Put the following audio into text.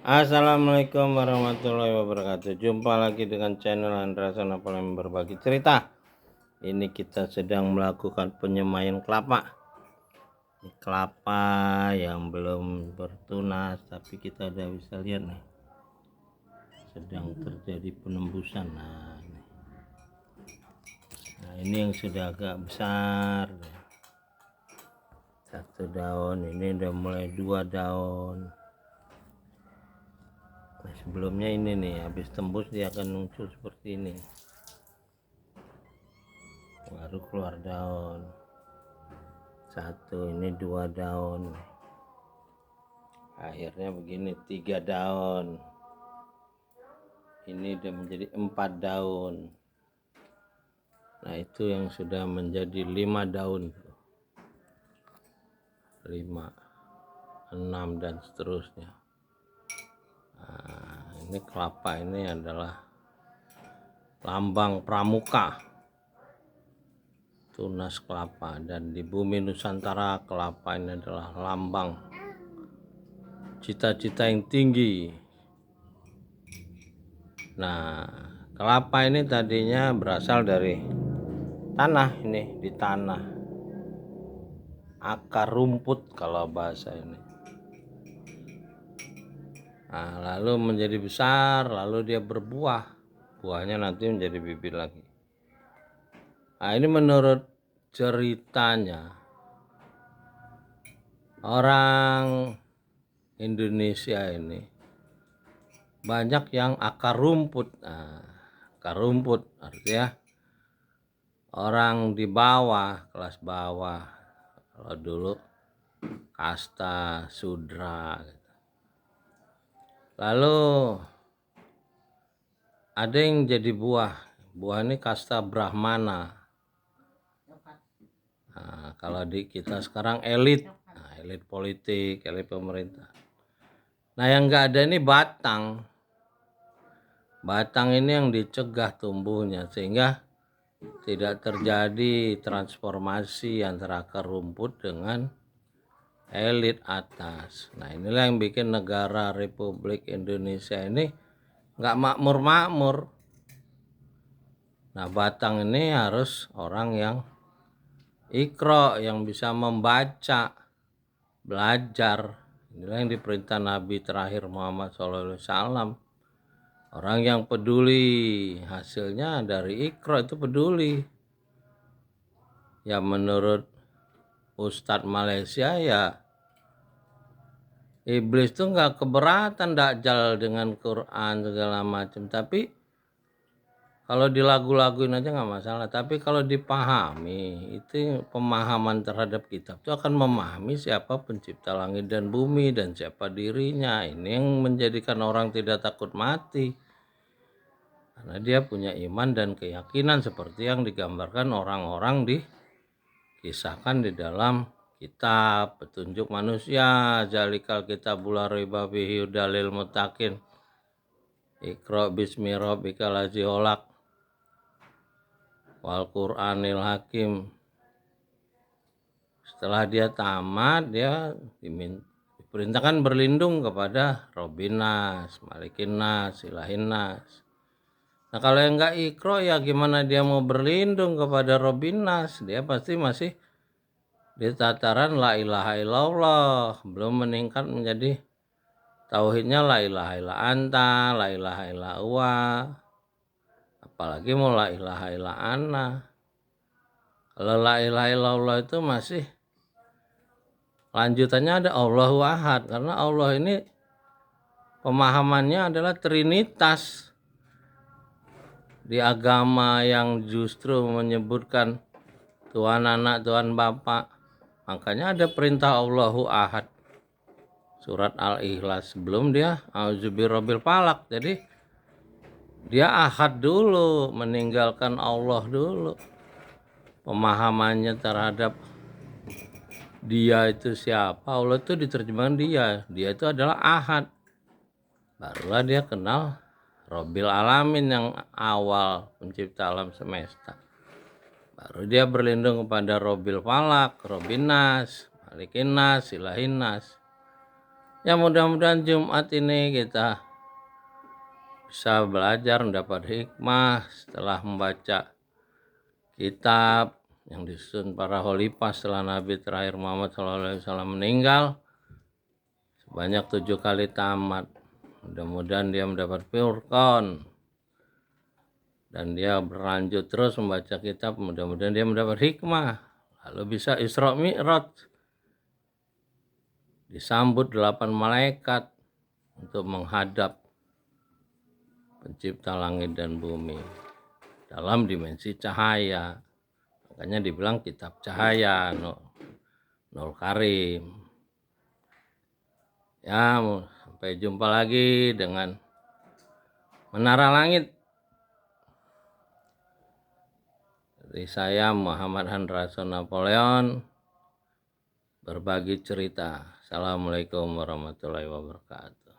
Assalamualaikum warahmatullahi wabarakatuh. Jumpa lagi dengan channel Andra Sonapal yang berbagi cerita. Ini kita sedang melakukan penyemaian kelapa. Ini kelapa yang belum bertunas, tapi kita udah bisa lihat nih, sedang terjadi penembusan. Nah, ini yang sudah agak besar. Satu daun, ini udah mulai 2 daun. Nah, sebelumnya ini nih, habis tembus dia akan muncul seperti ini, baru keluar daun. Satu, ini 2 daun, akhirnya begini 3 daun, ini udah menjadi 4 daun. Nah, itu yang sudah menjadi 5 daun, 5, 6 dan seterusnya. Nah, ini kelapa ini adalah lambang pramuka, tunas kelapa, dan di bumi Nusantara kelapa ini adalah lambang cita-cita yang tinggi. Nah, kelapa ini tadinya berasal dari tanah, ini di tanah, akar rumput kalau bahasa ini. Nah, lalu menjadi besar, lalu dia berbuah, buahnya nanti menjadi bibit lagi. Nah, ini menurut ceritanya orang Indonesia ini banyak yang akar rumput. Nah, akar rumput artinya orang di bawah, kelas bawah, kalau dulu kasta sudra. Lalu ada yang jadi buah ini kasta brahmana. Nah, kalau di kita sekarang elit, nah, elit politik, elit pemerintah. Nah, yang enggak ada ini batang. Batang ini yang dicegah tumbuhnya sehingga tidak terjadi transformasi antara akar rumput dengan elit atas. Nah, inilah yang bikin negara Republik Indonesia ini nggak makmur-makmur. Nah, batang ini harus orang yang ikro, yang bisa membaca, belajar. Inilah yang diperintah Nabi terakhir Muhammad SAW. Orang yang peduli hasilnya dari ikro itu peduli. Ya menurut Ustadz Malaysia ya iblis tuh nggak keberatan dakjal dengan Quran segala macam, tapi kalau di lagu-laguin aja nggak masalah. Tapi kalau dipahami, itu pemahaman terhadap kitab itu akan memahami siapa pencipta langit dan bumi dan siapa dirinya. Ini yang menjadikan orang tidak takut mati, karena dia punya iman dan keyakinan seperti yang digambarkan orang-orang dikisahkan di dalam kitab petunjuk manusia. Zalikal kitabul la raiba fihi hudalil muttaqin. Iqra bismi rabbikal ladzi khalaq wal Qur'anil Hakim. Setelah dia tamat, dia diperintahkan berlindung kepada Rabbin Nas, Malikin Nas, Ilahin Nas. Nah, kalau yang enggak ikro ya gimana dia mau berlindung kepada Rabbin Nas? Dia pasti masih di tataran la ilaha illallah, belum meningkat menjadi tauhidnya la ilaha illa anta, la ilaha illa huwa, apalagi mau la ilaha illa ana. Kalau la ilaha illallah itu masih lanjutannya ada Allahu Ahad, karena Allah ini pemahamannya adalah trinitas. Di agama yang justru menyebutkan Tuhan Anak, Tuhan Bapa, makanya ada perintah Allahu Ahad. Surat Al-Ikhlas sebelum dia A'udzubirabbil falaq. Jadi dia ahad dulu, meninggalkan Allah dulu. Pemahamannya terhadap dia itu siapa, Allah itu diterjemahkan dia itu adalah ahad. Barulah dia kenal Rabbil Alamin yang awal pencipta alam semesta. Baru dia berlindung kepada Rabbil Falaq, Rabbin Nas, Malikin Nas, Ilahin Nas. Ya mudah-mudahan Jumat ini kita bisa belajar mendapat hikmah setelah membaca kitab yang disusun para khalifah setelah Nabi terakhir Muhammad SAW meninggal sebanyak 7 kali tamat. Mudah-mudahan dia mendapat Furqan dan dia berlanjut terus membaca kitab. Mudah-mudahan dia mendapat hikmah, lalu bisa Isra Mi'raj, disambut 8 malaikat untuk menghadap pencipta langit dan bumi dalam dimensi cahaya. Makanya dibilang kitab cahaya, Nul Karim. Ya, sampai jumpa lagi dengan Menara Langit. Dari saya Muhammad Handrason Napoleon, berbagi cerita. Assalamualaikum warahmatullahi wabarakatuh.